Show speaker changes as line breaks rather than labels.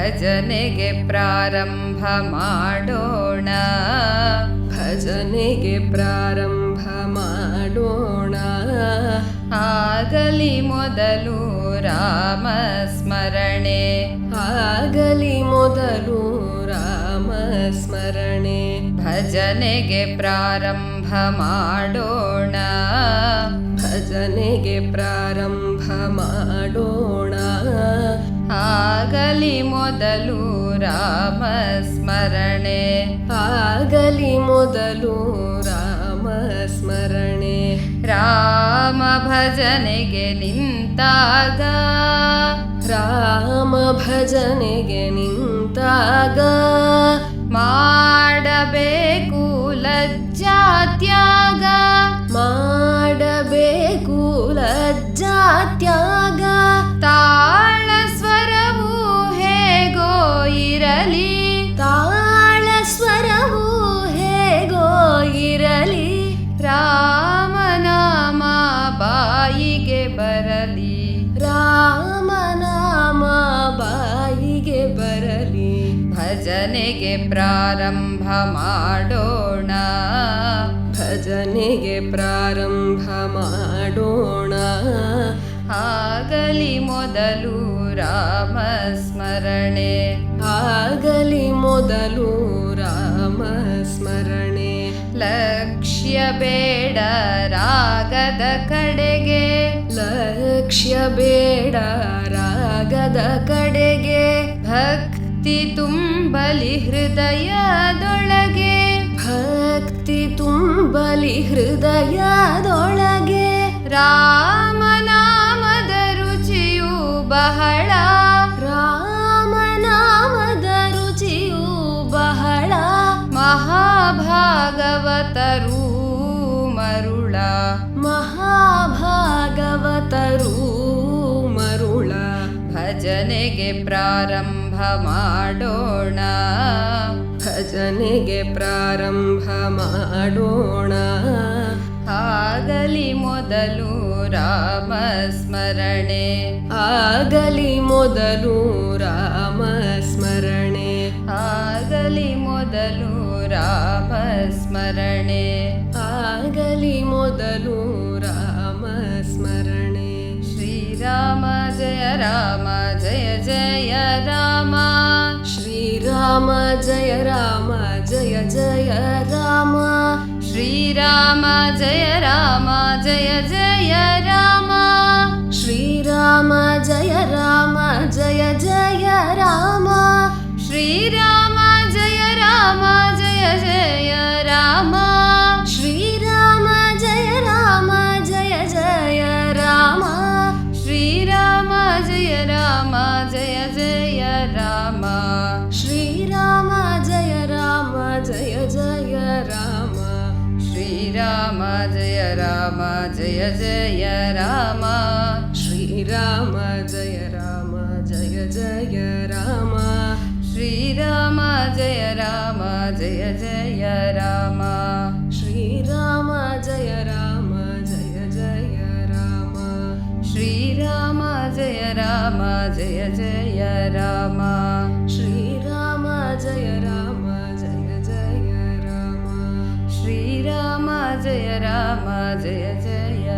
ಭಜನೆಗೆ ಪ್ರಾರಂಭ ಮಾಡೋಣ,
ಭಜನೆಗೆ ಪ್ರಾರಂಭ ಮಾಡೋಣ.
ಆಗಲಿ ಮೊದಲು ರಾಮ ಸ್ಮರಣೆ,
ಆಗಲಿ ಮೊದಲು ರಾಮ ಸ್ಮರಣೆ.
ಭಜನೆಗೆ ಪ್ರಾರಂಭ ಮಾಡೋಣ,
ಭಜನೆಗೆ ಪ್ರಾರಂಭ ಮಾಡೋಣ.
ಆಗಲಿ ಮೊದಲು ರಾಮ ಸ್ಮರಣೆ,
ಆಗಲಿ ಮೊದಲು ರಾಮ ಸ್ಮರಣೆ.
ರಾಮ ಭಜನೆಗೆ ನಿಂತಾಗ,
ರಾಮ ಭಜನೆಗೆ ನಿಂತಾಗ
ಮಾಡಬೇಕು ಲಜ್ಜಾತ್ಯಾಗ,
ಮಾಡಬೇಕು ಲಜ್ಜಾತ್ಯಾಗ.
ತಾಳ ಸ್ವರವು ಹೇಗೋ ಇರಲಿ,
ತಾಳ ಸ್ವರವು ಹೇಗೋ ಇರಲಿ.
ರಾಮನಾಮ ಬಾಯಿಗೆ ಬರಲಿ,
ರಾಮನಾಮ ಬಾಯಿಗೆ ಬರಲಿ.
ಭಜನೆಗೆ ಪ್ರಾರಂಭ ಮಾಡೋಣ,
ಭಜನೆಗೆ ಪ್ರಾರಂಭ ಮಾಡೋಣ.
ಆಗಲಿ ಮೊದಲು ರಾಮ ಸ್ಮರಣೆ,
ಆಗಲಿ ಮೊದಲು ರಾಮ ಸ್ಮರಣೆ.
ಲಕ್ಷ್ಯ ಬೇಡ ರಾಗದ ಕಡೆಗೆ,
ಲಕ್ಷ್ಯ ಬೇಡ ರಾಗದ ಕಡೆಗೆ.
ಭಕ್ತಿ ತುಂಬಲಿ ಹೃದಯದೊಳಗೆ,
ಭಕ್ತಿ ತುಂಬಲಿ ಹೃದಯದೊಳಗೆ.
ರಾಮನಾಮದ ರುಚಿಯು ಬಹಳ,
ರಾಮನಾಮದ ರುಚಿಯು ಬಹಳ.
ಮಹಾಭಾಗವತರೂ ಮರುಳ,
ಮಹಾಭಾಗವತರೂ ಮರುಳ.
ಭಜನೆಗೆ ಪ್ರಾರಂಭ ಮಾಡೋಣ,
ಭಜನೆಗೆ ಪ್ರಾರಂಭ ಮಾಡೋಣ.
ಆಗಲಿ ಮೊದಲು ರಾಮ ಸ್ಮರಣೆ,
ಆಗಲಿ ಮೊದಲು ರಾಮ ಸ್ಮರಣೆ.
ಆಗಲಿ ಮೊದಲು ರಾಮ ಸ್ಮರಣೆ,
ಆಗಲಿ ಮೊದಲು ರಾಮ ಸ್ಮರಣೆ.
ಶ್ರೀರಾಮ ಜಯ ರಾಮ ಜಯ ಜಯ ರಾಮ,
ಶ್ರೀರಾಮ ಜಯ ರಾಮ ಜಯ ಜಯ ರಾಮ.
ಶ್ರೀರಾಮ ಜಯ ರಾಮ ಜಯ ಜಯ ರಾಮ,
ಶ್ರೀರಾಮ ಜಯ ರಾಮ ಜಯ ಜಯ ರಾಮ.
ಶ್ರೀರಾಮ ಜಯ ರಾಮ ಜಯ ಜಯ ರಾಮ,
ಶ್ರೀರಾಮ ಜಯ ರಾಮ ಜಯ ಜಯ ರಾಮ.
ಶ್ರೀರಾಮ ಜಯ ರಾಮ ಜಯ ಜಯ ರಾಮ,
ಶ್ರೀರಾಮ ಜಯ ರಾಮ ಜಯ ಜಯ ರಾಮ.
ಶ್ರೀರಾಮ ಜಯ ರಾಮ ಜಯ ಜಯ ರಾಮ,
ಶ್ರೀರಾಮ ಜಯ ರಾಮ ಜಯ ಜಯ ರಾಮ.
ಶ್ರೀರಾಮ ಜಯ ರಾಮ ಜಯ ಜಯ ರಾಮ,
ಶ್ರೀರಾಮ ಜಯ ರಾಮ ಜಯ ಜಯ ರಾಮ.
ಶ್ರೀರಾಮ ಜಯ ರಾಮ ಜಯ ಜಯ ರಾಮ,
ಶ್ರೀರಾಮ ಜಯ ರಾಮ ಜಯ ಜಯ ರಾಮ.
ಶ್ರೀರಾಮ ಜಯ ರಾಮ ಜಯ ಜಯ